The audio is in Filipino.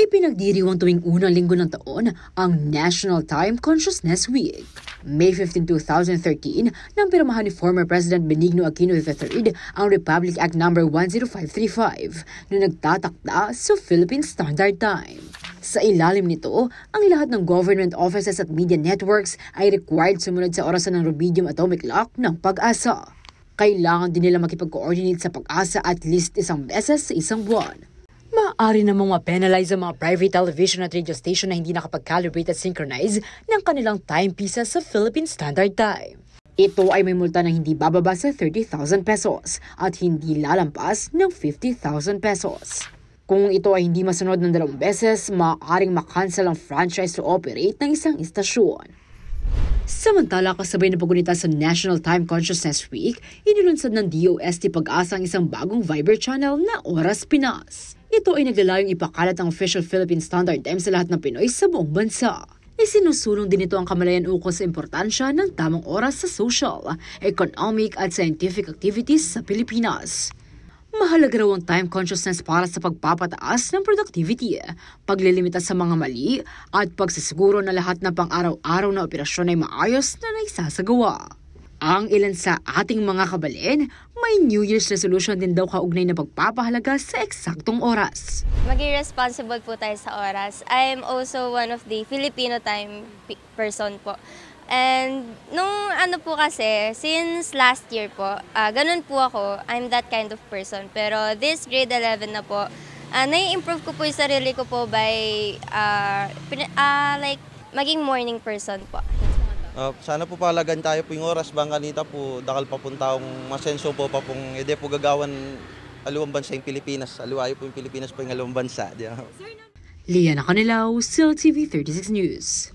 Ipinagdiriwang tuwing unang linggo ng taon ang National Time Consciousness Week. May 15, 2013, nang pirmahan ni former President Benigno Aquino III ang Republic Act No. 10535 na nagtatakda sa Philippine Standard Time. Sa ilalim nito, ang lahat ng government offices at media networks ay required sumunod sa orasan ng rubidium atomic clock ng Pag-asa. Kailangan din nila makipag-coordinate sa Pag-asa at least isang beses sa isang buwan. Maaari namang ma-penalize ang mga private television at radio station na hindi nakapag-calibrate at synchronize ng kanilang timepieces sa Philippine Standard Time. Ito ay may multa na hindi bababa sa 30,000 pesos at hindi lalampas ng 50,000 pesos. Kung ito ay hindi masunod ng 2 beses, maaaring makancel ang franchise to operate ng isang istasyon. Samantala, kasabay na pagunita sa National Time Consciousness Week, inilunsad ng DOST Pag-asa ang isang bagong Viber channel na Oras Pinas. Ito ay naglalayong ipakalat ang official Philippine Standard Time sa lahat ng Pinoy sa buong bansa. Isinusulong din ito ang kamalayan ukol sa importansya ng tamang oras sa social, economic at scientific activities sa Pilipinas. Mahalaga raw ang time consciousness para sa pagpapataas ng productivity, paglilimita sa mga mali, at pagsisiguro na lahat ng pang-araw-araw na operasyon ay maayos na naisasagawa. Ang ilan sa ating mga kabalin, may New Year's resolution din daw kaugnay na pagpapahalaga sa eksaktong oras. Maging responsible po tayo sa oras. I am also one of the Filipino time person po. And nung po kasi, since last year po, ganun po ako, I'm that kind of person. Pero this grade 11 na po, nai-improve ko po yung sarili ko po by like maging morning person po. Sana po palagan tayo po yung oras, bangkanita po, dakal papuntang masenso po pa pong ide po gagawan aluang bansa yung Pilipinas. Aluayo po yung Pilipinas po yung aluang bansa. Liana Canilau, CIL TV 36 News.